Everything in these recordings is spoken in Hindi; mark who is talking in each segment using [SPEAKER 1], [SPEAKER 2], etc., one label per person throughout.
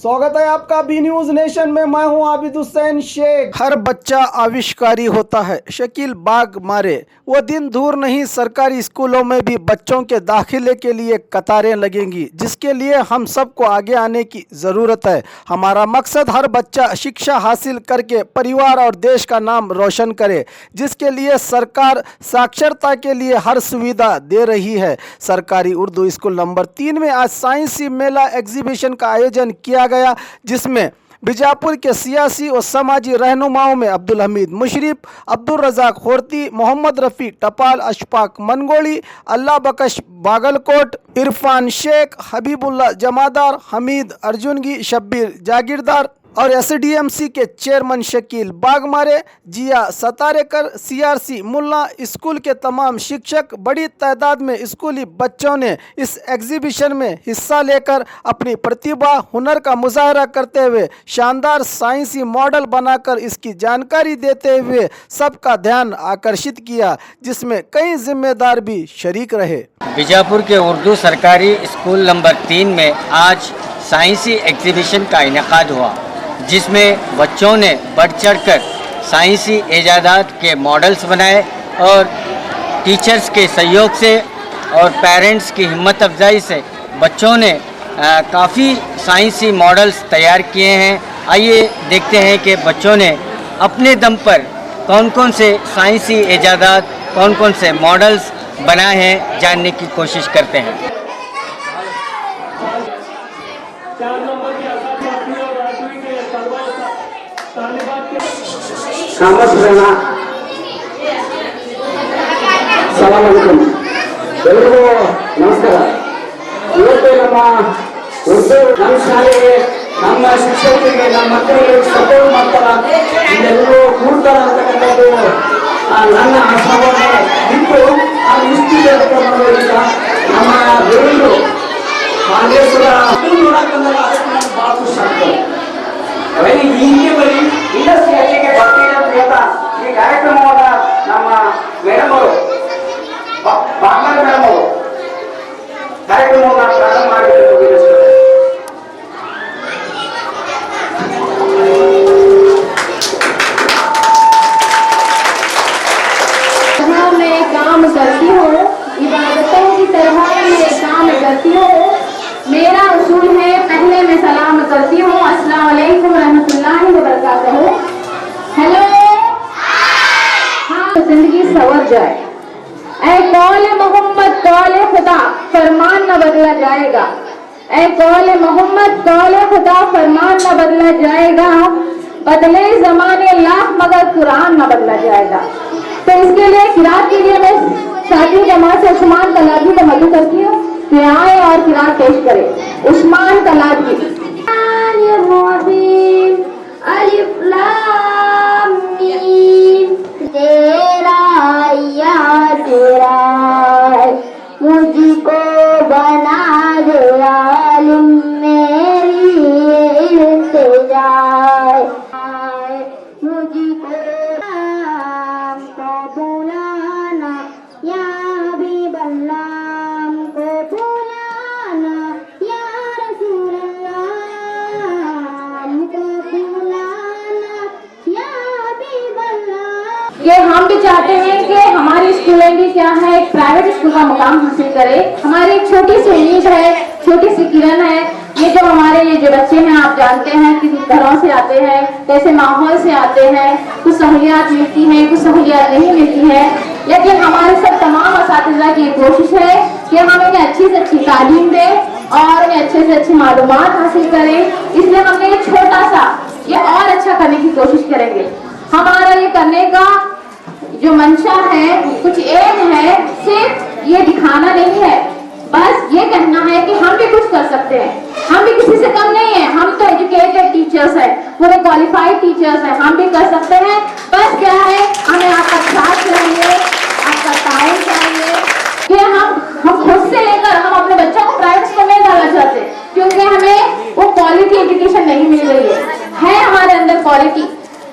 [SPEAKER 1] स्वागत है आपका बी न्यूज नेशन में। मैं हूं आबिद हुसैन शेख। हर बच्चा आविष्कारी होता है, शकील बाग मारे। वो दिन दूर नहीं, सरकारी स्कूलों में भी बच्चों के दाखिले के लिए कतारें लगेंगी, जिसके लिए हम सबको आगे आने की ज़रूरत है। हमारा मकसद हर बच्चा शिक्षा हासिल करके परिवार और देश का नाम रोशन करे, जिसके लिए सरकार साक्षरता के लिए हर सुविधा दे रही है। सरकारी उर्दू स्कूल नंबर 3 में आज साइंसी मेला एग्जीबिशन का आयोजन किया गया, जिसमें बीजापुर के सियासी और समाजी रहनुमाओं में अब्दुल हमीद मुशर्रफ, अब्दुल रज़ाक खोरती, मोहम्मद रफ़ी टपाल, अशफाक मनगोली, अल्लाह बख्श बागलकोट, इरफान शेख, हबीबुल्ला जमादार, हमीद अर्जुनगी, शब्बीर जागीरदार और एसडीएमसी के चेयरमैन शकील बागमारे, जिया सतारेकर, सीआरसी मुल्ला, स्कूल के तमाम शिक्षक, बड़ी तादाद में स्कूली बच्चों ने इस एग्जीबिशन में हिस्सा लेकर अपनी प्रतिभा हुनर का मुजाहरा करते हुए शानदार साइंसी मॉडल बनाकर इसकी जानकारी देते हुए सबका ध्यान आकर्षित किया, जिसमें कई जिम्मेदार भी शरीक रहे।
[SPEAKER 2] बीजापुर के उर्दू सरकारी स्कूल नंबर 3 में आज साइंसी एग्जीबिशन का इनेकाद हुआ, जिसमें बच्चों ने बढ़ चढ़कर साइंसी ईजादात के मॉडल्स बनाए और टीचर्स के सहयोग से और पेरेंट्स की हिम्मत अफजाई से बच्चों ने काफ़ी साइंसी मॉडल्स तैयार किए हैं। आइए देखते हैं कि बच्चों ने अपने दम पर कौन कौन से साइंसी ईजादात, कौन कौन से मॉडल्स बनाए हैं, जानने की कोशिश करते हैं।
[SPEAKER 3] ಎಲ್ಲರಿಗೂ ನಮಸ್ಕಾರ. ಇವತ್ತು ನಮ್ಮ ಉರ್ದು ನಮ್ಮ ಶಾಲೆಗೆ, ನಮ್ಮ ಶಿಕ್ಷಕರಿಗೆ, ನಮ್ಮ ಮಕ್ಕಳಿಗೆ ಸಪೋರ್ಟ್ ಮಾಡ್ತಾರ, ಎಲ್ಲರೂ ಕೂಡ್ತಾರ ಅಂತಕ್ಕಂಥದ್ದು ನನ್ನ ಆಶಾವಾದ ಇತ್ತು. ಆ ಇನ್ಸ್ಟಿಟ್ಯೂಟ್ ಮಾಡೋದ್ರಿಂದ ನಮ್ಮ ದೇವರು ಕಾಂಗ್ರೆಸ್ರ ನೋಡಕ್ಕಂದ್ರೆ ಅದಕ್ಕೆ ನಮ್ಗೆ ಭಾಳ ಖುಷಿ ಆಗ್ತದೆ. ಹಿಂಗೆ ಬರೀ ಇಂಡಸ್ಟ್ರಿ ಹಳ್ಳಿಗೆ ಬರ್ತೀನಿ ಅಂತ ಹೇಳ್ತಾ ಈ ಕಾರ್ಯಕ್ರಮವನ್ನು ನಮ್ಮ ಮೇಡಮ್ ಅವರು, ಬಾಗ್ಮಾರ್ ಮೇಡಮ್ ಅವರು ಕಾರ್ಯಕ್ರಮವನ್ನು ಪ್ರಾರಂಭ ಮಾಡಿದ್ರು.
[SPEAKER 4] मैं काम करती हूँ, इबादतों की तरह मैं काम करती हूँ। मेरा उसूल है, पहले मैं सलाम करती हूँ, अस्सलाम वालेकुम रहमतुल्लाहि व बरकातहू। हेलो, हाँ, जिंदगी सवर जाए। ऐ कौल मोहम्मद कौल खुदा, फरमान न बदला जाएगा। ऐ कौल मोहम्मद कौल खुदा, फरमान न बदला जाएगा। बदले जमाने लाख मगर कुरान न बदला जाएगा। तो इसके लिए किरात के लिए मैं साथी जमात से उस्मान तलाबी को मदद करती हूँ कि आए और किरात पेश करे। उस्मान तलाबी। अलिफ लाम मीम, तेरा या तेरा मुझको बना दे आलिम, मेरी इल्तिजा मुझको बुलाना, या हबीब अल्लाह को बुलाना, या रसूल अल्लाह को बुलाना, या हबीब अल्लाह। ये हम भी चाहते हैं कि हमारी स्कूलें भी क्या है, एक प्राइवेट स्कूल का मुकाम हासिल करे। हमारी एक छोटी सी उम्मीद है, छोटी सी किरण है। ये जो हमारे ये जो बच्चे हैं, आप जानते हैं किस घरों से आते हैं, कैसे माहौल से आते हैं, कुछ सहूलियात मिलती हैं, कुछ सहूलियात नहीं मिलती है। लेकिन हमारे सब तमाम असातिज़ा की कोशिश है कि हम इन्हें अच्छी से अच्छी तालीम दें और इन्हें अच्छे से अच्छी मालूमात हासिल करें। इसलिए हमने ये छोटा सा ये और अच्छा करने की कोशिश करेंगे। हमारा ये करने का जो मंशा है, कुछ एम है, सिर्फ ये दिखाना नहीं है, बस ये कहना है कि हम भी कुछ कर सकते हैं। हम भी किसी से कम नहीं है, हम तो एजुकेटेड टीचर्स हैं, पूरे क्वालिफाइड टीचर्स हैं, हम भी कर सकते हैं। बस क्या है, हमें आपका साथ चाहिए, आपका टाइम चाहिए कि हम खुद से लेकर हम अपने बच्चों को प्राइवेट स्कूल में डालना चाहते, क्योंकि हमें वो क्वालिटी एजुकेशन नहीं मिल रही है हमारे अंदर क्वालिटी,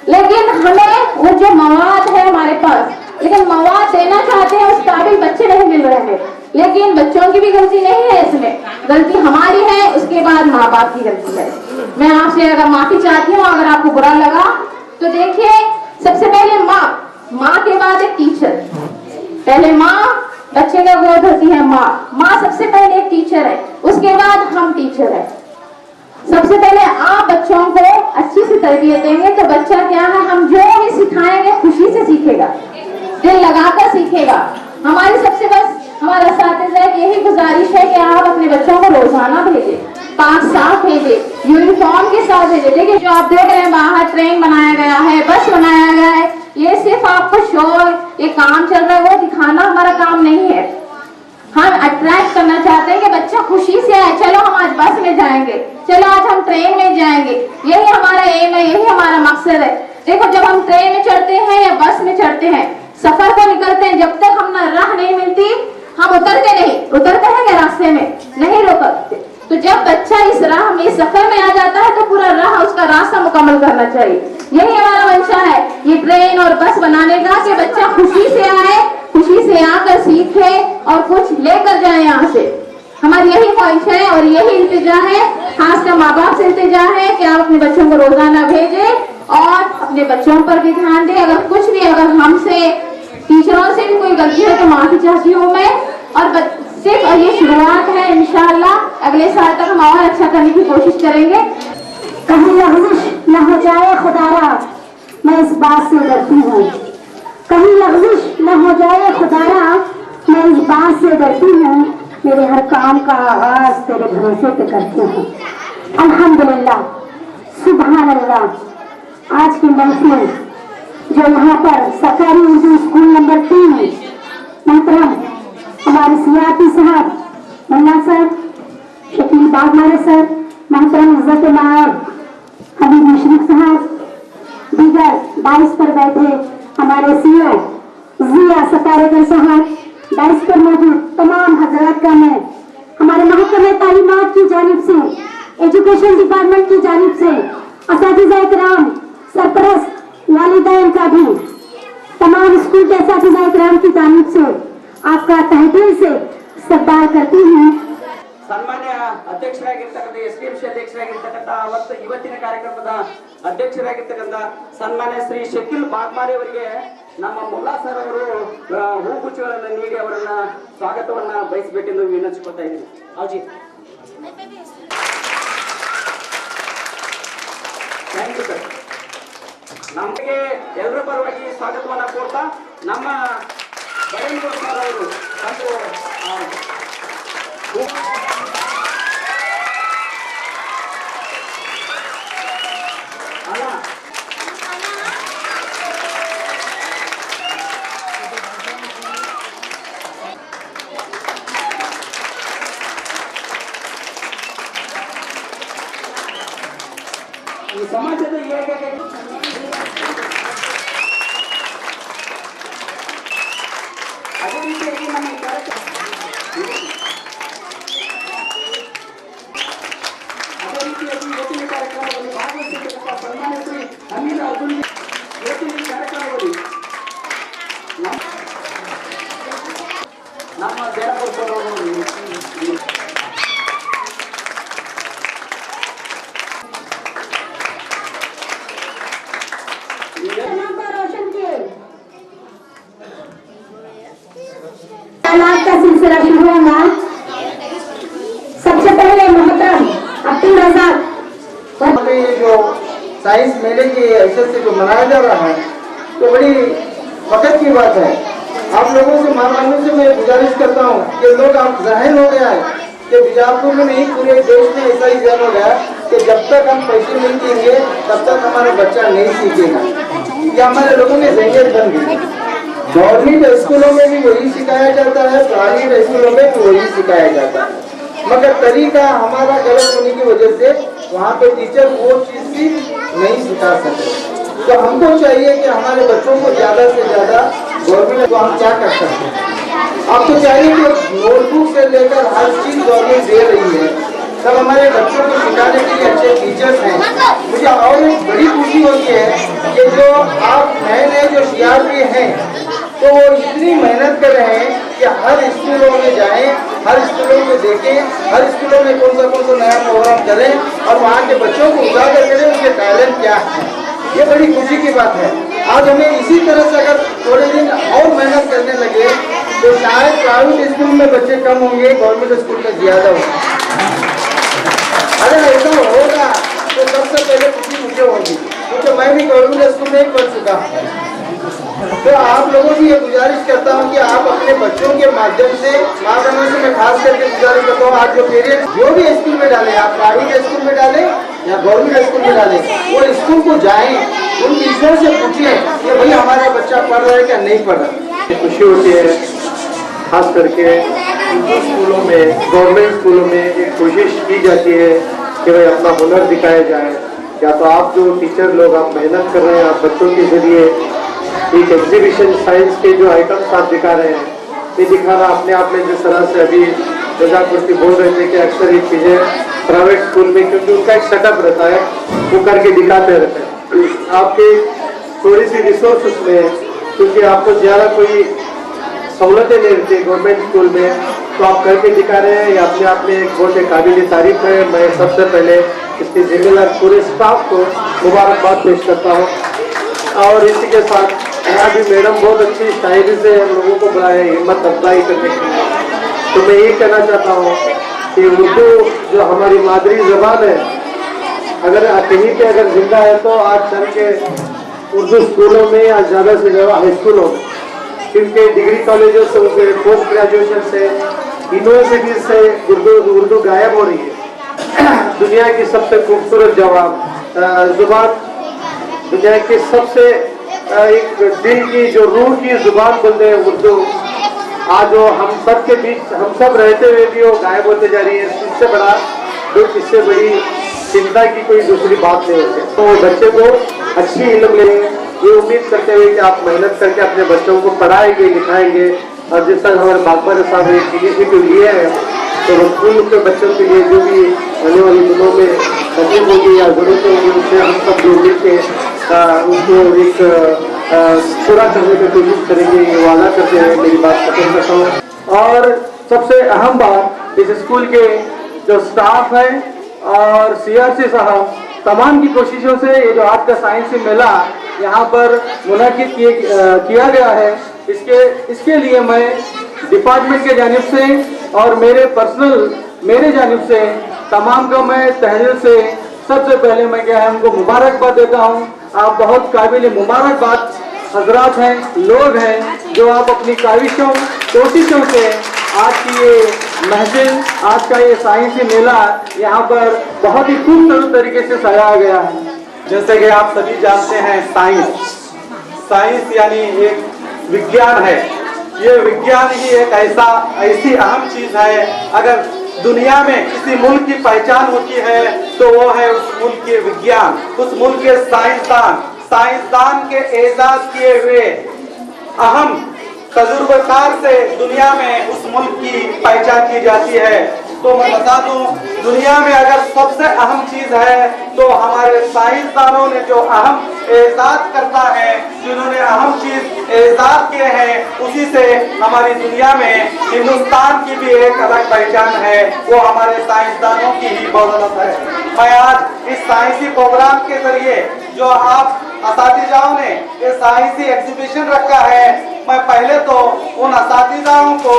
[SPEAKER 4] लेकिन हमें वो जो मवाद है हमारे पास, लेकिन मवाद देना चाहते हैं, उस काबिल बच्चे नहीं मिल रहे हैं। लेकिन बच्चों की भी गलती नहीं है इसमें, गलती हमारी है, उसके बाद माँ बाप की गलती है। मैं आपसे अगर माफी चाहती हूँ अगर आपको बुरा लगा तो। देखिए, सबसे पहले माँ के बाद एक टीचर। पहले माँ बच्चे का गोद होती है, माँ सबसे पहले एक टीचर है, उसके बाद हम टीचर है। सबसे पहले आप बच्चों को अच्छी सी तरबियत देंगे तो बच्चा क्या है, हम जो भी सिखाएंगे खुशी से सीखेगा, दिल लगाकर सीखेगा। हमारी सबसे बस हमारा असातिज़ा की यही गुजारिश है कि आप अपने बच्चों को रोजाना भेजें, पाक साफ भेजें, यूनिफॉर्म के साथ भेजें। देखिए, जो आप देख रहे हैं बाहर ट्रेन बनाया गया है, बस बनाया गया है, ये सिर्फ आपको शो, ये काम चल रहा है वो दिखाना हमारा काम नहीं है। हम अट्रैक्ट करना चाहते हैं कि बच्चा खुशी से आए, चलो हम आज बस में जाएंगे, चलो आज हम ट्रेन में जाएंगे। यही हमारा एम है, यही हमारा मकसद है। देखो, जब हम ट्रेन में चढ़ते हैं या बस में चढ़ते हैं, सफर को निकलते हैं, जब तक हम ना राह नहीं मिलती हम उतरते हैं क्या रास्ते में नहीं रुकते। तो जब बच्चा इस राह में, इस सफर में आ जाता है तो पूरा राह, उसका रास्ता मुकम्मल करना चाहिए। यही हमारा मंशा है ये ट्रेन और बस बनाने का, कि बच्चा खुशी से आए, खुशी से आकर सीखे और कुछ लेकर जाए यहाँ से। हमारी यही ख्वाहिश है और यही इल्तिजा है, खासकर माँ बाप से इल्तिजा है कि आप अपने बच्चों को रोजाना भेजें और अपने बच्चों पर भी ध्यान दें। अगर कुछ भी, अगर हमसे टीचरों से भी कोई गलती है तो माफी चाहती हूँ मैं। और सिर्फ ये शुरुआत है, इंशाअल्लाह अगले साल तक हम और अच्छा करने की कोशिश करेंगे।
[SPEAKER 5] कहीं लग़्ज़िश न हो जाए खुदारा, मैं इस बात से डरती हूँ। कहीं लग़्ज़िश न हो जाए खुदारा, मैं इस बात से डरती हूँ। मेरे हर काम का आगाज तेरे भरोसे पे करती हूँ। अल्हम्दुलिल्लाह, सुभान अल्लाह। आज की महफिल जो यहाँ पर सरकारी उर्दू स्कूल नंबर 3 मोहतरम हमारे सियाती साहब मुन्ना सर, शकील बागमारे सर, मोहतरम इज्जत नायब हबीब मुशरफ साहब, दीगर डाइस पर बैठे हमारे सीओ जिया सतारेकर साहब, डाइस पर मौजूद तमाम हजरात का मैं हमारे महकमे तालीमात की जानिब से, एजुकेशन डिपार्टमेंट की जानिब से, असातिज़ा इकराम, सरपरस्त वालिदैन का भी, तमाम स्कूल के असातिज़ा इकराम की जानिब से आपका तहे दिल से इस्तक़बाल करती हूँ।
[SPEAKER 3] ಸನ್ಮಾನ್ಯ ಅಧ್ಯಕ್ಷರಾಗಿರ್ತಕ್ಕಂಥ ಎಸ್ಡಿಎಂಸಿ ಅಧ್ಯಕ್ಷರಾಗಿರ್ತಕ್ಕಂಥ ಇವತ್ತಿನ ಕಾರ್ಯಕ್ರಮದ ಅಧ್ಯಕ್ಷರಾಗಿರ್ತಕ್ಕಂಥ ಸನ್ಮಾನ್ಯ ಶ್ರೀ ಶಕೀಲ್ ಬಾಗ್ಮಾರಿ ಅವರಿಗೆ ನಮ್ಮ ಮುಲ್ಲಾ ಸರ್ ಅವರು ಹೂಗುಚ್ಛಗಳನ್ನು ನೀಡಿ ಅವರನ್ನ ಸ್ವಾಗತವನ್ನ ಬಯಸಬೇಕೆಂದು ವಿನಂತಿಸಿಕೊಳ್ತಾ ಇದ್ದೀನಿ. ಹೌಜಿ, ಥ್ಯಾಂಕ್ ಯು ಸರ್. ನಮಗೆ ಎಲ್ಲರ ಪರವಾಗಿ ಸ್ವಾಗತವನ್ನ ಕೋರ್ತಾ ನಮ್ಮ ಬರೇಂದ್ರ ಸರ್ ಅವರು ಈ ಸಮಾಜದ ಹೇಗೆ ಅದೇ ರೀತಿಯಾಗಿ ನಮ್ಮ ಈ ಕಾರ್ಯಕ್ರಮ ಅದೇ ರೀತಿಯಾಗಿ ಇವತ್ತಿನ ಕಾರ್ಯಕ್ರಮದಲ್ಲಿ ಭಾಗವಹಿಸಿರ್ತಕ್ಕಂಥ ಸನ್ಮಾನ್ಯ ಶ್ರೀ ಹಮೀದ್ ಅಬ್ದುಲ್ ಇವತ್ತಿನ ಈ ಕಾರ್ಯಕ್ರಮದಲ್ಲಿ ನಮ್ಮ
[SPEAKER 5] रोशन किए का सिलसिला शुरू होगा। सबसे पहले मोहतरम अब्दुल रज़ाक।
[SPEAKER 1] ये जो साइंस मेले की हैसियत से जो मनाया जा रहा है तो बड़ी वक़्त की बात है। आप लोगों से मानवानों से मैं गुजारिश करता हूँ कि लोग आप ज़ाहिर हो गया है कि बीजापुर में नहीं पूरे देश में ऐसा ही ज़हन हो गया कि जब तक हम पैसे नहीं देंगे तब तक हमारा बच्चा नहीं सीखेगा। ये हमारे लोगों में ज़हनियत बन गई। गवर्नमेंट स्कूलों में भी वही सिखाया जाता है, प्राइवेट स्कूलों में भी वही सिखाया जाता है, मगर तरीका हमारा गलत होने की वजह से वहाँ पे टीचर वो चीज़ भी नहीं सिखा सकते। तो हमको चाहिए कि हमारे बच्चों को ज़्यादा से ज़्यादा गवर्नमेंट को हम क्या कर सकते हैं। आपको चाहिए कि नोटबुक से लेकर हर चीज़ गवर्नमेंट दे रही है, तब हमारे बच्चों को सिखाने के लिए अच्छे टीचर्स हैं। मुझे और एक बड़ी खुशी होती है कि जो आप नए नए जो सीआरपी हैं तो वो इतनी मेहनत कर रहे हैं कि हर स्कूलों में जाएं, हर स्कूलों में देखें, हर स्कूलों में कौन सा नया प्रोग्राम करें और वहाँ के बच्चों को उजागर करें उनके टैलेंट क्या है। ये बड़ी खुशी की बात है। आज हमें इसी तरह से अगर थोड़े दिन और मेहनत करने लगे तो शायद प्राइवेट स्कूल में बच्चे कम होंगे, गवर्नमेंट स्कूल में ज़्यादा होंगे। अगर ऐसा होगा तो सबसे पहले खुशी मुझे होगी, क्योंकि मैं भी गवर्नमेंट स्कूल में ही पढ़ चुका हूँ। तो आप लोगों की ये गुजारिश करता हूँ कि आप अपने बच्चों के माध्यम से, माँ बहनों से मैं खास करके गुजारिश करता हूँ, आज जो पेरेंट्स जो भी स्कूल में डालें, आप प्राइवेट स्कूल में डालें या गवर्नमेंट स्कूल में डालें, वो स्कूल को जाएं, उन टीचर से पूछें कि भाई हमारा बच्चा पढ़ रहा है क्या नहीं पढ़ रहा।
[SPEAKER 6] खुशी होती है, खास करके स्कूलों में, गवर्नमेंट स्कूलों में एक कोशिश की जाती है कि भाई अपना हुनर दिखाया जाए। या तो आप जो टीचर लोग आप मेहनत कर रहे हैं, आप बच्चों के जरिए एक एग्जीबिशन साइंस के जो आइटम्स आप दिखा रहे हैं, ये दिखाना अपने आप में जिस तरह से अभी प्रजापति बोल रहे थे कि अक्सर ये चीज़ें प्राइवेट स्कूल में, क्योंकि उनका एक सेटअप रहता है, वो करके दिखाते रहते हैं। आपकी थोड़ी सी रिसोर्स में, क्योंकि आपको ज़्यादा कोई सहूलतें नहीं रहती गवर्नमेंट स्कूल में, तो आप करके दिखा रहे हैं, ये अपने आप में एक बहुत काबिल तारीफ है। मैं सबसे पहले इसके जिम्मेदार पूरे स्टाफ को मुबारकबाद पेश करता हूँ। और इसी के साथ यहाँ भी मैडम बहुत अच्छी शायरी से हम लोगों को बुलाए हिम्मत अफजाई करने के लिए। तो मैं यही कहना चाहता हूँ कि उर्दू जो हमारी मादरी जबान है, अगर कहीं पे अगर जिंदा है तो आज चल के उर्दू स्कूलों में या ज़्यादा से ज़्यादा हाई स्कूलों में, क्योंकि डिग्री कॉलेजों से उनके पोस्ट ग्रेजुएशन से यूनिवर्सिटी से उर्दू गायब हो रही है। दुनिया की सबसे खूबसूरत जुबान, दुनिया की सबसे एक दिल की जो रूह की जुबान बोलते हैं उर्दू, आज वो हम सब के बीच हम सब रहते हुए भी वो गायब होते जा रही है। इससे बड़ा दुख, इससे बड़ी चिंता की कोई दूसरी बात नहीं होती। तो बच्चे को अच्छी इल्म लेंगे, ये उम्मीद करते हुए कि आप मेहनत करके अपने बच्चों को पढ़ाएंगे, लिखाएंगे। और जिस तरह हमारे बागबान साहब ने इनिशिएटिव लिए हैं, तो स्कूल के बच्चों के लिए जो भी आने वाले दिनों में तकलीफ होगी या जरूरत होगी, उससे हम सब जो मिलकर उनको एक पूरा करने की कोशिश करेंगे, ये वादा करते हैं। मेरी बात खत्म करता हूँ। और सबसे अहम बात, इस स्कूल के जो स्टाफ है और CRC साहब, तमाम की कोशिशों से ये जो आज का साइंसी मेला यहाँ पर मुनाकिद किया गया है, इसके लिए मैं डिपार्टमेंट के जानिब से और मेरे जानिब से तमाम को मैं तहरीर से सबसे पहले मैं क्या है उनको मुबारकबाद देता हूँ। आप बहुत काबिल मुबारकबाद हजरात हैं, लोग हैं, जो आप अपनी कोशिशों से आज की ये महफिल, आज का ये साइंसी मेला यहाँ पर बहुत ही खूबसूरत तरीके से सजाया गया है। जैसे कि आप सभी जानते हैं, साइंस यानी एक विज्ञान है। ये विज्ञान ही एक ऐसी अहम चीज है। अगर दुनिया में किसी मुल्क की पहचान होती है तो वो है उस मुल्क के विज्ञान, उस मुल्क के साइंसदान के एजाज किए हुए अहम तजुर्बेकार से दुनिया में उस मुल्क की पहचान की जाती है। तो मैं बता दूं, दुनिया में अगर सबसे अहम चीज है तो हमारे साइंसदानों ने जो अहम एजाद करता है, जिन्होंने अहम चीज एजाद किए हैं, उसी से हमारी दुनिया में हिंदुस्तान की भी एक अलग पहचान है, वो हमारे साइंसदानों की ही बदौलत है। मैं आज इस साइंसी प्रोग्राम के जरिए जो आप असातिज़ाओं ने ये साइंसी एग्जीबिशन रखा है, मैं पहले तो उन असातिज़ाओं को,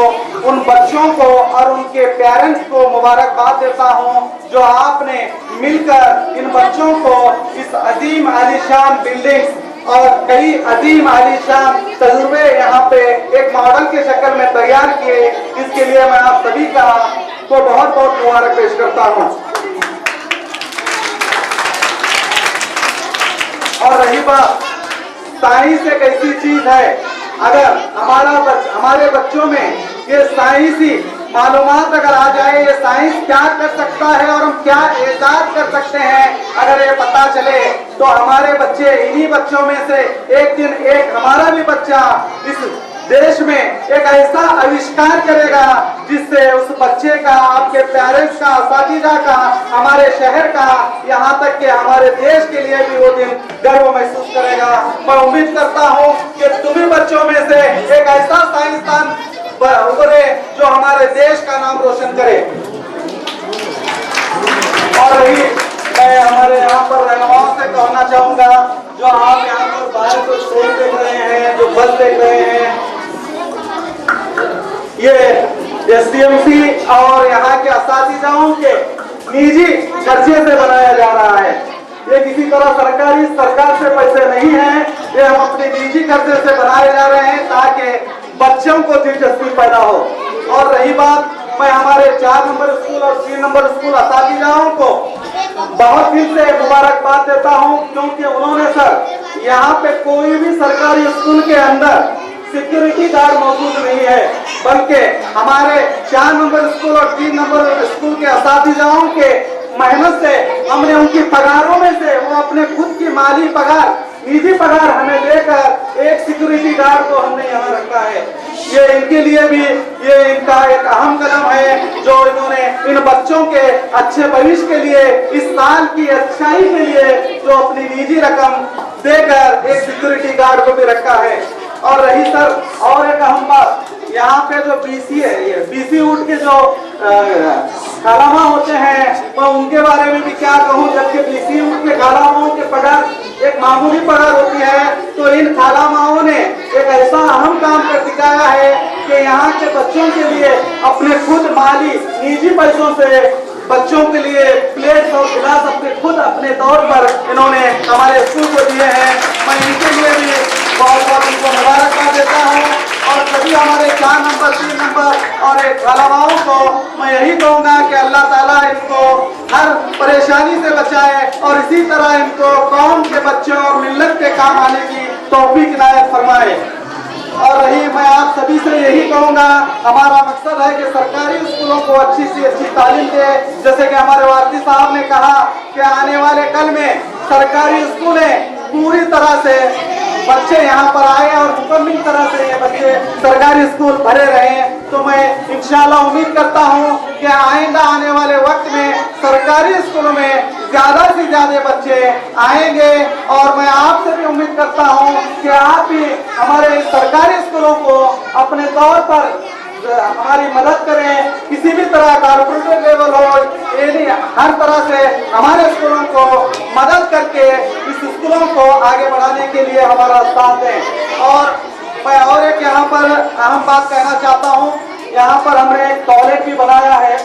[SPEAKER 6] उन बच्चों को और उनके पेरेंट्स को मुबारकबाद देता हूं, जो आपने मिलकर इन बच्चों को इस अजीम आलीशान बिल्डिंग्स और कई अजीम आलीशान तजुर्बे यहाँ पे एक मॉडल के शक्ल में तैयार किए। इसके लिए मैं आप सभी का को बहुत बहुत मुबारक पेश करता हूँ। और रही बात, साइंस एक ऐसी चीज है, अगर हमारे बच्चों में ये साइंसी मालूमात अगर आ जाए, ये साइंस क्या कर सकता है और हम क्या इजाद कर सकते हैं, अगर ये पता चले तो हमारे बच्चे, इन्हीं बच्चों में से एक दिन एक हमारा भी बच्चा इस देश में एक ऐसा आविष्कार करेगा जिससे उस बच्चे का, आपके पेरेंट्स का, असातिज़ा का, हमारे शहर का, यहाँ तक कि हमारे देश के लिए भी वो दिन गर्व महसूस करेगा। मैं उम्मीद करता हूँ कि तुम्हें बच्चों
[SPEAKER 1] बच्चों में से एक ऐसा साइंसदान उभरे जो हमारे देश का नाम रोशन करे। और रही मैं हमारे यहाँ पर रहनुमाओं से कहना चाहूंगा, जो आप यहाँ पर बाहर को ट्रेन देख रहे हैं, जो बस देख रहे हैं, ये एसडीएमसी और यहाँ के असातिजाओं के निजी खर्चे से बनाया जा रहा है। ये किसी तरह सरकार से पैसे नहीं है, ये हम अपने निजी खर्चे से बनाए जा रहे हैं ताकि बच्चों को दिलचस्पी पैदा हो। और रही बात, मैं हमारे 4 नंबर स्कूल और 3 नंबर स्कूल असातिजाओं को बहुत दिल से मुबारकबाद देता हूं, क्योंकि उन्होंने सर यहाँ पे कोई भी सरकारी स्कूल के अंदर सिक्योरिटी गार्ड मौजूद नहीं है, बल्कि हमारे 4 नंबर स्कूल और 3 नंबर स्कूल के असातिजाओं के मेहनत से हमने उनकी पगारों में से वो अपने खुद की माली पगार, निजी पगार हमें देकर एक सिक्योरिटी गार्ड को हमने यहाँ रखा है। ये इनके लिए भी ये इनका एक अहम कदम है, जो इन्होंने इन बच्चों के अच्छे भविष्य के लिए, इस साल की अच्छाई के लिए जो अपनी निजी रकम देकर एक सिक्योरिटी गार्ड को भी रखा है। और रही सर और एक अहम बात, यहाँ पे जो बीसी है, ये बीसी उठ के जो खालामा होते हैं, मैं उनके बारे में भी क्या कहूँ, जबकि बीसी उठ के खालामाओं के पगार एक मामूली पगार होती है, तो इन खालामाओं ने एक ऐसा अहम काम कर दिखाया है कि यहाँ के बच्चों के लिए अपने खुद माली निजी पैसों से बच्चों के लिए प्लेट्स और गिलास अपने तौर पर इन्होंने हमारे स्कूल को दिए हैं। मैं इनके लिए भी बहुत बहुत उनको मुबारकबाद देता हूँ। और सभी हमारे 4 नंबर 3 नंबर और एक खालामाओं को मैं यही कहूँगा कि अल्लाह ताला इनको हर परेशानी से बचाए और इसी तरह इनको कौम के बच्चों और मिल्लत के काम आने की तौफीक इनायत फरमाए। और रही मैं आप सभी से यही कहूँगा, हमारा मकसद है कि सरकारी स्कूलों को अच्छी से अच्छी तालीम दे। जैसे कि हमारे वारदी साहब ने कहा कि आने वाले कल में सरकारी स्कूलें पूरी तरह से बच्चे यहाँ पर आए और मुकम्मल तरह से ये बच्चे सरकारी स्कूल भरे रहे, तो मैं इंशाल्लाह उम्मीद करता हूँ कि आइंदा आने वाले वक्त में सरकारी स्कूलों में ज्यादा से ज्यादा बच्चे आएंगे। और मैं आपसे भी उम्मीद करता हूँ कि आप भी हमारे सरकारी स्कूलों को अपने तौर पर हमारी मदद करें, किसी भी तरह कॉर्पोरेट लेवल हो, यानी हर तरह से हमारे स्कूलों को मदद करके इस स्कूलों को आगे बढ़ाने के लिए हमारा साथ दें। और मैं और एक यहाँ पर अहम बात कहना चाहता हूँ, यहाँ पर हमने एक टॉयलेट भी बनाया है।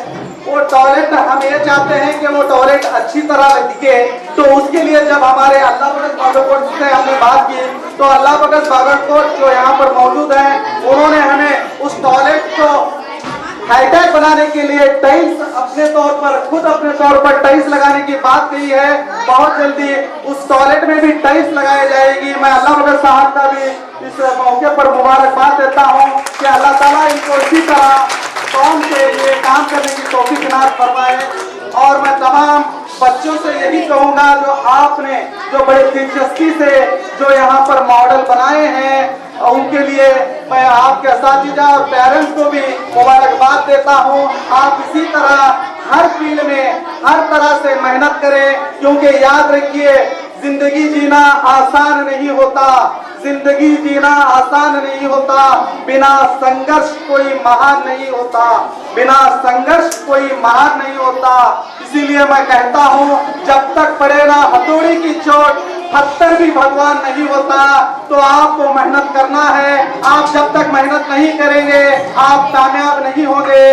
[SPEAKER 1] वो टॉयलेट हम ये चाहते हैं कि वो टॉयलेट अच्छी तरह दिखे, तो उसके लिए जब हमारे अल्लाह भगत बागरकोट से हमने बात की, तो अल्लाह भगत बागरकोट जो यहाँ पर मौजूद है, उन्होंने हमें उस टॉयलेट को हाईटेक बनाने के लिए टाइल्स अपने तौर पर खुद अपने तौर पर टाइल्स लगाने की बात कही है। बहुत जल्दी उस टॉयलेट में भी टाइल्स लगाई जाएगी। मैं अल्लाह भगत साहब का भी इस मौके पर मुबारकबाद देता हूँ कि अल्लाह ताला इनको इसी तरह कौम के लिए काम करने की तौफीक इनायत फरमाए। और मैं तमाम बच्चों से यही कहूँगा, जो आपने जो बड़े दिलचस्पी से जो यहाँ पर मॉडल बनाए हैं, उनके लिए मैं आपके असातिज़ा और पेरेंट्स को भी मुबारकबाद देता हूँ। आप इसी तरह हर फील्ड में हर तरह से मेहनत करें, क्योंकि याद रखिए जिंदगी जीना आसान नहीं होता, जिंदगी जीना आसान नहीं होता। बिना संघर्ष कोई महान नहीं होता, बिना संघर्ष कोई महान नहीं होता। इसीलिए मैं कहता हूँ, जब तक पड़े ना हथौड़ी की चोट, पत्थर भी भगवान नहीं होता। तो आपको मेहनत करना है। आप जब तक मेहनत नहीं करेंगे, आप कामयाब नहीं होंगे।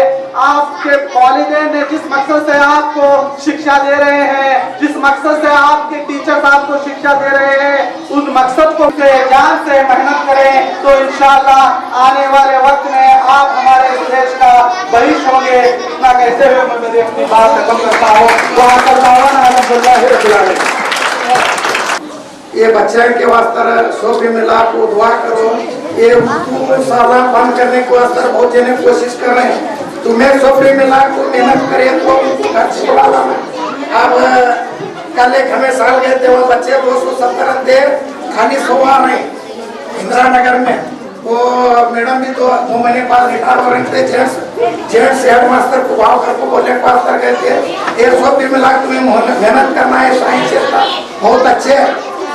[SPEAKER 1] आपके वालिदैन ने जिस मकसद से आपको शिक्षा दे रहे हैं, जिस मकसद से आपके टीचर्स आपको शिक्षा दे रहे हैं, उस मकसद को जान से मेहनत करें, तो इंशाअल्लाह आने वाले वक्त में आप हमारे देश का भविष्य होंगे। इतना कहते हुए मैं मेरी अपनी बात खत्म करता हूँ।
[SPEAKER 7] ये बच्चे के वास्ते सो भी मिला को दुआ करो। ये साला बंद करने को वास्ते बहुत जने कोशिश कर रहे हैं। तुम्हें सो भी मिला को मेहनत करे तो खर्च बढ़ा। अब कल एक हमें साल गए थे, वो बच्चे 270 थे, खाली सोवा नहीं इंदिरा नगर में। वो मैडम भी तो 2 महीने बाद रिटायर हो रहे थे। जेंट्स हेड मास्टर को भाव कर को बोले मास्टर गए थे। ये सब भी मिला तुम्हें मेहनत करना है। साइंस बहुत अच्छे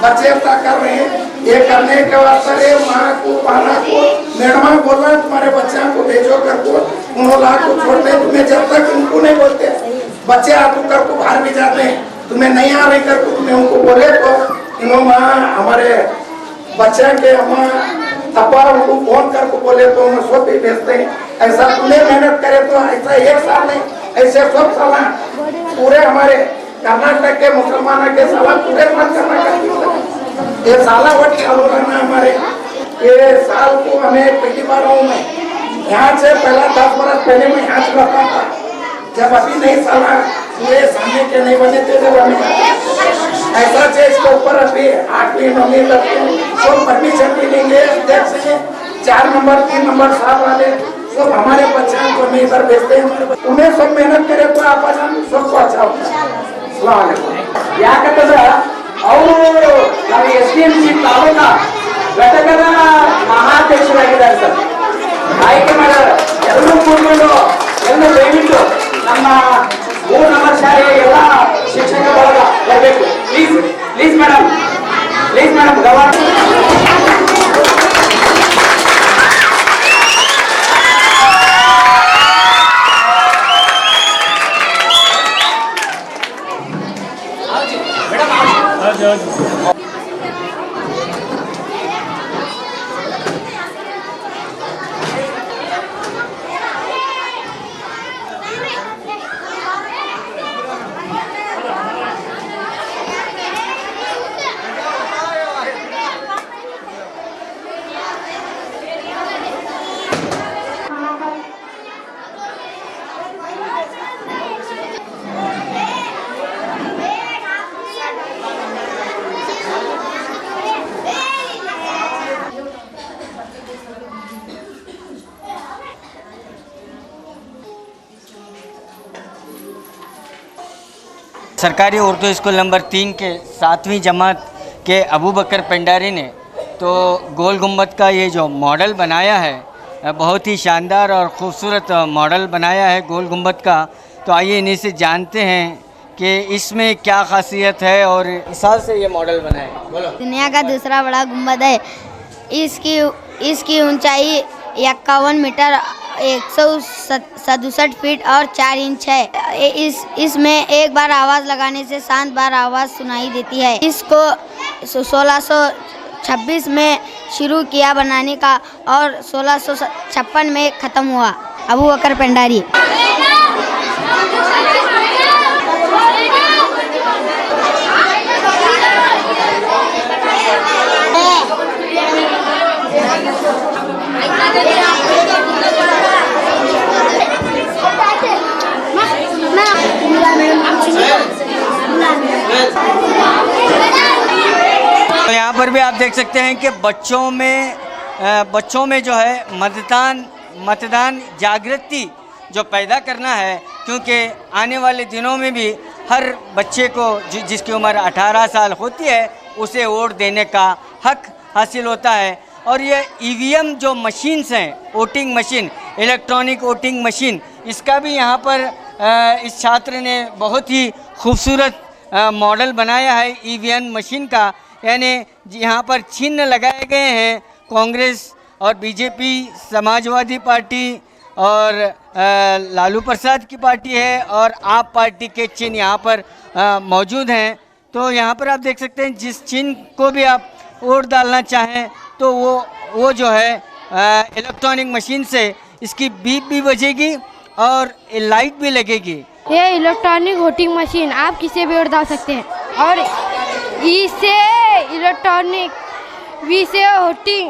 [SPEAKER 7] बच्चे कर रहे हैं। ये करने के वास्ते माँ को पाना को मैडम बोला तुम्हारे बच्चा को भेजो कर को उन्होंने को छोड़ते तुम्हें जब तक उनको नहीं बोलते बच्चे आपको कर को बाहर भी जाते हैं तुम्हें नहीं आ रही कर को तुम्हें उनको बोले तो इन्होंने हमारे बच्चे के अम्मा अपा उनको फोन कर को बोले तो हम सब भी भेजते हैं। ऐसा तुम्हें मेहनत करे तो ऐसा एक साल नहीं ऐसे सब साल पूरे हमारे कर्नाटक के मुसलमानों के साल पूरे मन करना करते ये साला वट चालू रहना हमारे ये साल को हमें पहली बार हूँ मैं यहाँ से पहला 10 बरस पहले मैं यहाँ से रहता था जब अभी नहीं साला पूरे सामने के नहीं बने थे जब हमें ऐसा से इसके ऊपर अभी 8वीं 9वीं सब परमिशन मिलेंगे अध्यक्ष से 4 नंबर 3 नंबर 7 वाले सब हमारे बच्चों को हमें इधर भेजते हैं उन्हें सब मेहनत करे तो आप सबको अच्छा होता है।
[SPEAKER 3] ಯಾಕಂತಂದ್ರ ಅವರು ನಮ್ಮ SDMC ತಾಲೂಕಾ ಘಟಕದ ಮಹಾಧ್ಯಕ್ಷರಾಗಿದ್ದಾರೆ ಸರ್ ಆಯ್ಕೆ ಮಾಡ್ಯಾರ ಎಲ್ಲರೂ ಕೂತ್ಕೊಂಡು ಎಲ್ಲ ದಯವಿಟ್ಟು ನಮ್ಮ 3 ನಂಬರ್ ಶಾಲೆಯ ಎಲ್ಲ ಶಿಕ್ಷಕ ಬಳಗ ಬರಬೇಕು ಪ್ಲೀಸ್ ಮೇಡಮ್ ಗವಾರ್
[SPEAKER 2] सरकारी उर्दू स्कूल नंबर 3 के 7वीं जमात के अबू बकर पेंडारी ने तो गोल गुम्बद का ये जो मॉडल बनाया है बहुत ही शानदार और ख़ूबसूरत मॉडल बनाया है गोल गुम्बद का। तो आइए इन्हीं से जानते हैं कि इसमें क्या खासियत है और इस साल से ये मॉडल बनाए। बोलो।
[SPEAKER 8] दुनिया का दूसरा बड़ा गुम्बद है। इसकी ऊंचाई 51 मीटर 167 फीट और 4 इंच है। इसमें एक बार आवाज़ लगाने से 7 बार आवाज़ सुनाई देती है। इसको 1626 में शुरू किया बनाने का और 1656 में ख़त्म हुआ। अबू बकर पेंडारी।
[SPEAKER 2] तो यहाँ पर भी आप देख सकते हैं कि बच्चों में जो है मतदान जागृति जो पैदा करना है, क्योंकि आने वाले दिनों में भी हर बच्चे को जिसकी उम्र 18 साल होती है उसे वोट देने का हक हासिल होता है। और ये ईवीएम जो मशीन्स हैं, voting machine, electronic voting machine, इसका भी यहाँ पर इस छात्र ने बहुत ही खूबसूरत मॉडल बनाया है ईवीएम मशीन का। यानी यहाँ पर चिन्ह लगाए गए हैं कांग्रेस और बीजेपी, समाजवादी पार्टी और लालू प्रसाद की पार्टी है और आप पार्टी के चिन्ह यहाँ पर मौजूद हैं। तो यहाँ पर आप देख सकते हैं जिस चिन्ह को भी आप वोट डालना चाहें तो वो जो है इलेक्ट्रॉनिक मशीन से इसकी बीप भी बजेगी और लाइट भी लगेगी।
[SPEAKER 9] ये इलेक्ट्रॉनिक वोटिंग मशीन आप किसी भी वोट डाल सकते हैं और इससे इलेक्ट्रॉनिक वी से वोटिंग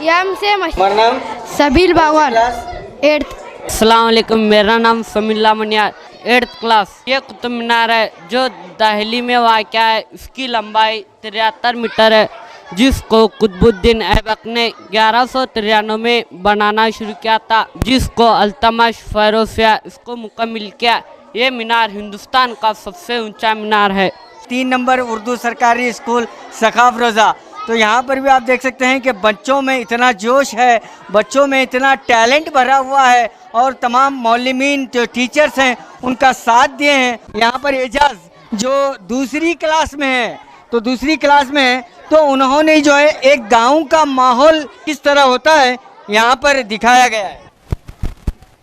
[SPEAKER 9] एम से मशीन।
[SPEAKER 2] नाम
[SPEAKER 9] सबील बागवान 8th।
[SPEAKER 10] अस्सलाम वालेकुम, मेरा नाम समीला मनियार 8th क्लास। ये कुतुब मीनार है जो दिल्ली में वाक़या है। इसकी लंबाई 73 मीटर है, जिसको कुतुबुद्दीन ऐबक ने 1193 में बनाना शुरू किया था, जिसको अल्तमश फ़ैरोज़िया इसको मुकम्मिल किया। ये मीनार हिंदुस्तान का सबसे ऊंचा मीनार है।
[SPEAKER 2] 3 नंबर उर्दू सरकारी स्कूल सखाफ रोज़ा। तो यहाँ पर भी आप देख सकते हैं कि बच्चों में इतना जोश है, बच्चों में इतना टैलेंट भरा हुआ है और तमाम मौलमीन जो टीचर्स हैं उनका साथ दिए हैं। यहाँ पर एजाज जो दूसरी क्लास में है, तो दूसरी क्लास में है तो उन्होंने जो है एक गांव का माहौल किस तरह होता है यहाँ पर दिखाया गया है।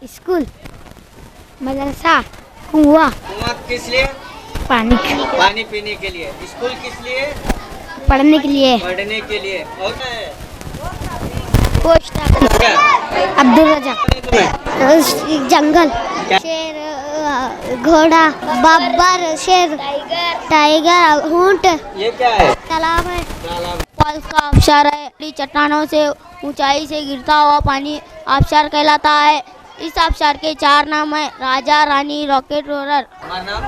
[SPEAKER 8] स्कूल, मदरसा, कुआं,
[SPEAKER 2] कुआं किस लिए?
[SPEAKER 8] पानी,
[SPEAKER 2] पानी पीने के लिए। स्कूल किस लिए?
[SPEAKER 8] पढ़ने के लिए।
[SPEAKER 2] पढ़ने के लिए। और क्या है?
[SPEAKER 8] पोस्ट ऑफिस,
[SPEAKER 2] क्या?
[SPEAKER 8] अब्दुल रज़ाक,
[SPEAKER 2] तुम्हें?
[SPEAKER 8] जंगल, शेर, घोड़ा, बब्बर, शेर, टाइगर, ऊंट,
[SPEAKER 2] ये क्या है?
[SPEAKER 8] तालाब है,
[SPEAKER 2] तालाब।
[SPEAKER 8] फॉल्स का आबशार है, बड़ी चट्टानों से ऊंचाई से गिरता हुआ पानी आबशार कहलाता है। इस आबशार के 4 नाम है, राजा, रानी, रॉकेट रोलर,
[SPEAKER 2] हमारा नाम?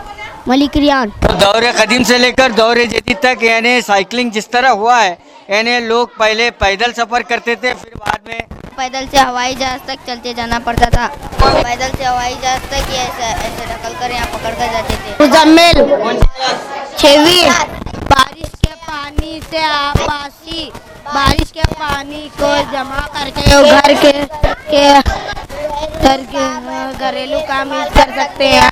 [SPEAKER 8] मलिक रियान।
[SPEAKER 2] दौरे कदीम से लेकर दौरे जदीद तक यानी साइकिलिंग जिस तरह हुआ है, यानी लोग पहले पैदल सफर करते थे, फिर बाद में
[SPEAKER 8] पैदल से हवाई जहाज तक चलते जाना पड़ता था। पैदल से हवाई जहाज तक ये ऐसे ढकल कर यहाँ पकड़ कर जाते थे। मुजम्मिल, 6वीं। बारिश के पानी से आबासी, बारिश के पानी को जमा करके घर के घरेलू काम कर सकते हैं,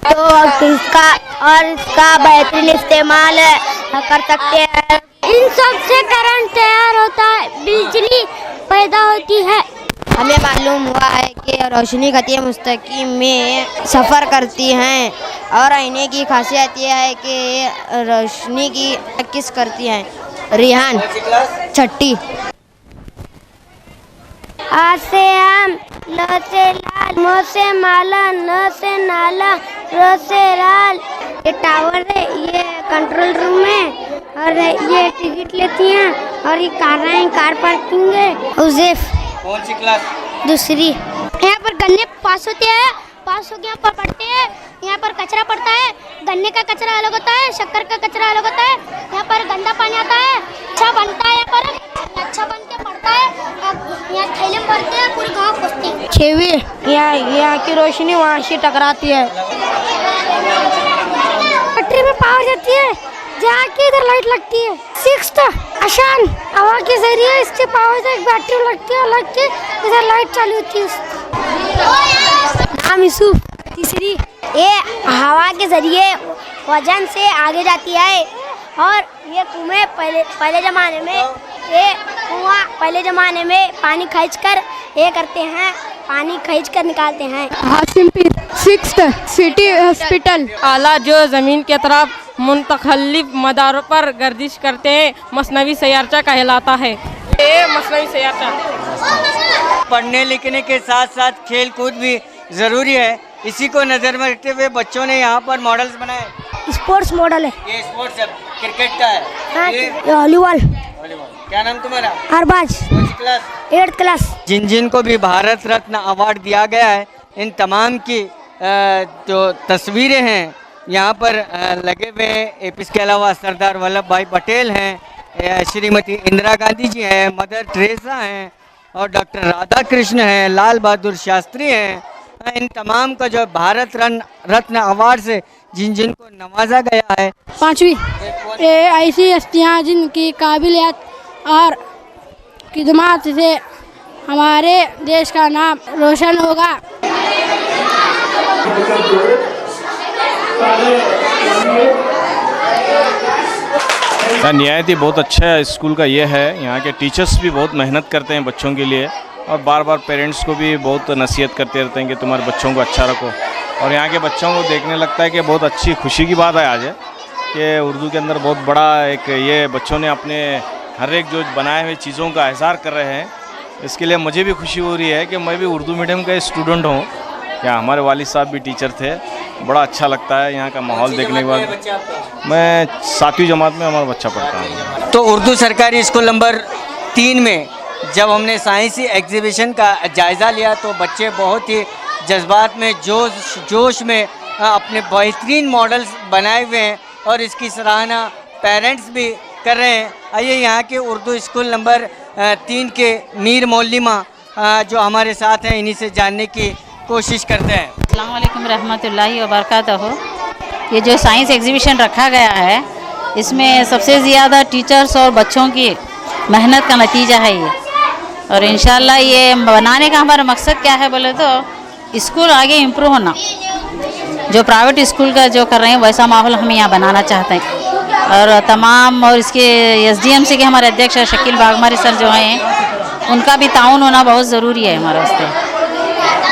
[SPEAKER 8] तो इसका बेहतरीन इस्तेमाल कर सकते हैं। इन सब से करंट तैयार होता है, बिजली पैदा होती है। हमें मालूम हुआ है कि रोशनी खतिया मुस्तकीम में सफ़र करती हैं और आईने की खासियत यह है कि रोशनी की किस करती हैं। रिहान, 6ठी। आ से आम, ल से लाल, म से माला, न से नाला, र से राल। ये टावर है, ये कंट्रोल रूम है और ये टिकट लेती हैं और ये कार पार्किंग है। उज़ैफ,
[SPEAKER 2] कौन सी क्लास?
[SPEAKER 8] 2री। यहाँ पर गन्ने पास होते हैं, पास होकर यहाँ पर पड़ते हैं। यहाँ पर कचरा पड़ता है, गन्ने का कचरा अलग होता है, शक्कर का कचरा अलग होता है। यहाँ पर गंदा पानी आता है, अच्छा बनता है, यहाँ पर अच्छा बन के पड़ता है, यहाँ थैले में भरते हैं, पूरे गाँव पहुँचते हैं। 6वीं। यहाँ की रोशनी वहाँ से टकराती है, बैटरी में पावर जाती है, जहाँ की इधर लाइट लगती है। 6th, आशान, हवा के जरिए इसके पावर से एक बैटरी लगती है, लग के इधर लाइट चालू होती है। नाम यूसुफ, 3री। ये हवा के जरिए वजन से आगे जाती है और ये कुएं पहले ज़माने में पानी खींच कर ये करते हैं, पानी खींच कर निकालते हैं।
[SPEAKER 9] हासिमपीर, 6th, सिटी हॉस्पिटल। आला जो ज़मीन के तरफ मुंतखलिफ मदारों पर गर्दिश करते हैं, मसनवी सैयारचा कहलाता है। ये मसनवी सैयारचा।
[SPEAKER 2] पढ़ने लिखने के साथ साथ खेल कूद भी ज़रूरी है। इसी को नज़र में रखते हुए बच्चों ने यहाँ पर मॉडल्स बनाए।
[SPEAKER 8] स्पोर्ट्स मॉडल है,
[SPEAKER 2] ये स्पोर्ट्स है, क्रिकेट का है। ये
[SPEAKER 8] वॉलीबॉल।
[SPEAKER 2] क्या नाम तुम्हारा?
[SPEAKER 8] अरबाज,
[SPEAKER 2] कौन सी क्लास?
[SPEAKER 8] 8th class.
[SPEAKER 2] जिन को भी भारत रत्न अवार्ड दिया गया है, इन तमाम की जो तस्वीरें हैं यहाँ पर लगे हुए हैं। इसके अलावा सरदार वल्लभ भाई पटेल हैं, श्रीमती इंदिरा गांधी जी हैं, मदर टेरेसा हैं और डॉक्टर राधा कृष्ण हैं, लाल बहादुर शास्त्री हैं। इन तमाम का जो भारत रत्न अवार्ड से जिन को नवाजा गया है।
[SPEAKER 9] 5वीं। ये ऐसी हस्तियाँ जिनकी काबिलियत और खिदमत से हमारे देश का नाम रोशन होगा।
[SPEAKER 11] निहायत ही बहुत अच्छा स्कूल का ये है। यहाँ के टीचर्स भी बहुत मेहनत करते हैं बच्चों के लिए और बार बार पेरेंट्स को भी बहुत नसीहत करते रहते हैं कि तुम्हारे बच्चों को अच्छा रखो। और यहाँ के बच्चों को देखने लगता है कि बहुत अच्छी खुशी की बात है आज है कि उर्दू के अंदर बहुत बड़ा एक ये बच्चों ने अपने हर एक जो बनाए हुए चीज़ों का एहसार कर रहे हैं। इसके लिए मुझे भी खुशी हो रही है कि मैं भी उर्दू मीडियम का स्टूडेंट हूँ। क्या हमारे वालिद साहब भी टीचर थे। बड़ा अच्छा लगता है यहाँ का माहौल देखने के बाद। मैं 7वीं जमात में हमारा बच्चा पढ़ता हूँ।
[SPEAKER 2] तो उर्दू सरकारी स्कूल नंबर 3 में जब हमने साइंसी एग्जीबिशन का जायज़ा लिया तो बच्चे बहुत ही जज्बात में जोश में अपने बेहतरीन मॉडल्स बनाए हुए हैं और इसकी सराहना पेरेंट्स भी कर रहे हैं। आइए यहाँ के उर्दू स्कूल नंबर 3 के मीर मौलिमा जो हमारे साथ हैं, इन्हीं से जानने की कोशिश करते हैं।
[SPEAKER 12] अस्सलाम वालेकुम रहमतुल्लाहि व बरकातहू। ये जो साइंस एग्जीबिशन रखा गया है, इसमें सबसे ज़्यादा टीचर्स और बच्चों की मेहनत का नतीजा है ये। और इंशाल्लाह ये बनाने का हमारा मकसद क्या है बोले तो स्कूल आगे इम्प्रूव होना। जो प्राइवेट स्कूल का जो कर रहे हैं वैसा माहौल हम यहाँ बनाना चाहते हैं और तमाम और इसके SDMC के हमारे अध्यक्ष शकील बागमारी सर जो हैं उनका भी ताउन होना बहुत ज़रूरी है हमारे वास्ते।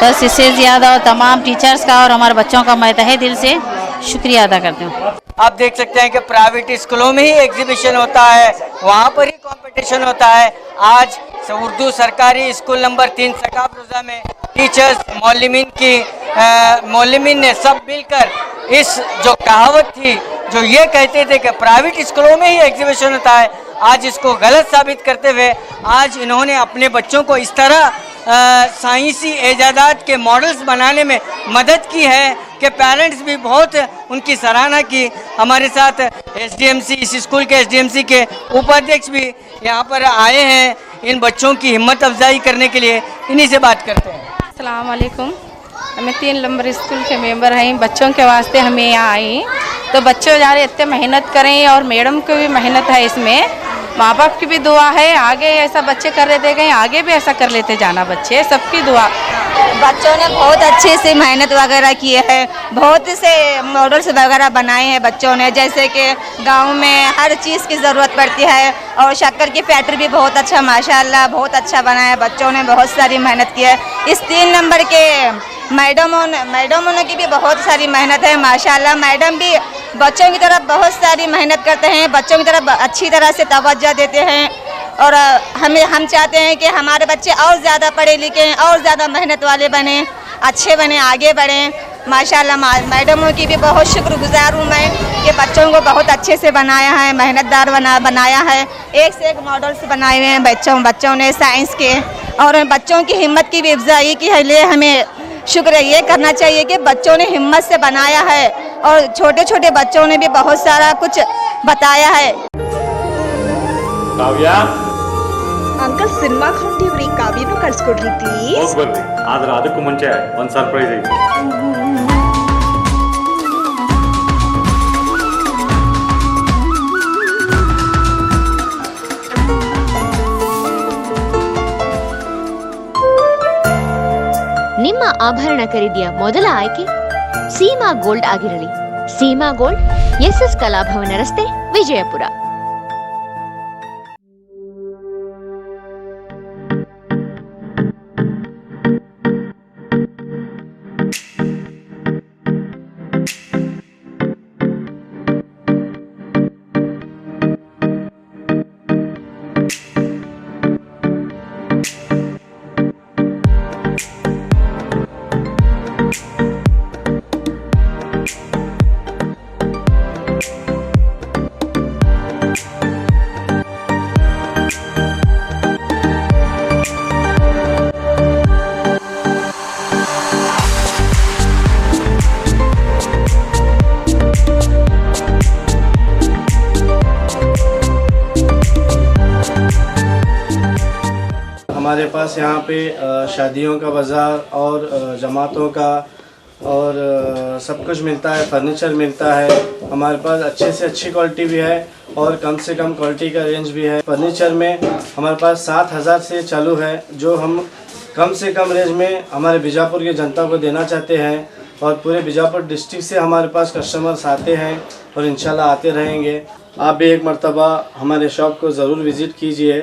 [SPEAKER 12] बस इससे ज़्यादा और तमाम टीचर्स का और हमारे बच्चों का मैं तहे दिल से शुक्रिया अदा करती हूँ।
[SPEAKER 2] आप देख सकते हैं कि प्राइवेट स्कूलों में ही एग्जीबिशन होता है, वहाँ पर ही कंपटीशन होता है। आज उर्दू सरकारी स्कूल नंबर 3 सकाफ रोज़ा में टीचर्स मौलमीन ने सब मिलकर इस जो कहावत थी जो ये कहते थे कि प्राइवेट स्कूलों में ही एग्जीबिशन होता है, आज इसको गलत साबित करते हुए आज इन्होंने अपने बच्चों को इस तरह साइंसी इजादात के मॉडल्स बनाने में मदद की है कि पेरेंट्स भी बहुत उनकी सराहना की। हमारे साथ SDMC इस स्कूल के SDMC के उपाध्यक्ष भी यहाँ पर आए हैं इन बच्चों की हिम्मत अफजाई करने के लिए। इन्हीं से बात करते हैं।
[SPEAKER 9] अस्सलाम वालेकुम। हमें 3 नंबर स्कूल के मेंबर हैं, बच्चों के वास्ते हमें यहाँ आए हैं। तो बच्चे जा रहे इतने मेहनत करें और मैडम की भी मेहनत है इसमें, माँ बाप की भी दुआ है। आगे ऐसा बच्चे कर लेते गए, आगे भी ऐसा कर लेते जाना बच्चे, सबकी दुआ।
[SPEAKER 8] बच्चों ने बहुत अच्छे से मेहनत वगैरह की है, बहुत से मॉडल्स वगैरह बनाए हैं बच्चों ने। जैसे कि गांव में हर चीज़ की ज़रूरत पड़ती है और शक्कर की फैक्ट्री भी बहुत अच्छा माशाल्लाह बहुत अच्छा बनाया है। बच्चों ने बहुत सारी मेहनत की है। इस 3 नंबर के मैडमों की भी बहुत सारी मेहनत है माशाल्लाह। मैडम भी बच्चों की तरफ बहुत सारी मेहनत करते हैं, बच्चों की तरफ अच्छी तरह से तवज्जो देते हैं और हम चाहते हैं कि हमारे बच्चे और ज़्यादा पढ़े लिखें और ज़्यादा मेहनत वाले बने, अच्छे बने, आगे बढ़ें माशाल्लाह। मैडमों की भी बहुत शुक्रगुजार हूँ मैं कि बच्चों को बहुत अच्छे से बनाया है, मेहनतदार बनाया है। एक से एक मॉडल्स बनाए हुए हैं बच्चों ने साइंस के, और बच्चों की हिम्मत की भी अफजाई की है। लिए हमें शुक्र ये करना चाहिए कि बच्चों ने हिम्मत से बनाया है और छोटे छोटे बच्चों ने भी बहुत सारा कुछ बताया है।
[SPEAKER 13] ಅಂಕಲ್ ಸಿನಿಮಾಗೆ ಹೊಂಟಿವ್ರಿ, ಕಾವ್ಯನೂ ಕಳ್ಸ್ಕೊಡ್ರಿ ಪ್ಲೀಸ್.
[SPEAKER 14] ಹೋಗ್ಬರ್ರಿ, ಆದ್ರೆ ಅದಕ್ಕೂ ಮುಂಚೆ ಒಂದು ಸರ್ಪ್ರೈಸ್ ಐತಿ.
[SPEAKER 15] ನಿಮ್ಮ ಆಭರಣ ಖರೀದಿಯ ಮೊದಲ ಆಯ್ಕೆ ಸೀಮಾ ಗೋಲ್ಡ್ ಆಗಿರಲಿ. ಸೀಮಾ ಗೋಲ್ಡ್, SS ಕಲಾಭವನ ರಸ್ತೆ, ವಿಜಯಪುರ.
[SPEAKER 16] हमारे पास यहाँ पे शादियों का बाज़ार और जमातों का और सब कुछ मिलता है, फर्नीचर मिलता है। हमारे पास अच्छे से अच्छी क्वालिटी भी है और कम से कम क्वालिटी का रेंज भी है। फर्नीचर में हमारे पास 7,000 से चालू है, जो हम कम से कम रेंज में हमारे बीजापुर की जनता को देना चाहते हैं। और पूरे बीजापुर डिस्ट्रिक्ट से हमारे पास कस्टमर्स आते हैं और इंशाल्लाह आते रहेंगे। आप भी एक मर्तबा हमारे शॉप को ज़रूर विज़िट कीजिए।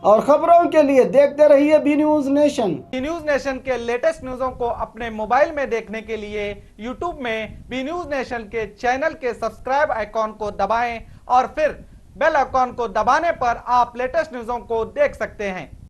[SPEAKER 1] और खबरों के लिए देखते रहिए B news nation.
[SPEAKER 17] B news nation के लेटेस्ट न्यूज़ों को अपने मोबाइल में देखने के लिए यूट्यूब में बी न्यूज़ नेशन के चैनल के सब्सक्राइब आइकॉन को दबाएं और फिर बेल आइकॉन को दबाने पर आप लेटेस्ट न्यूज़ों को देख सकते हैं।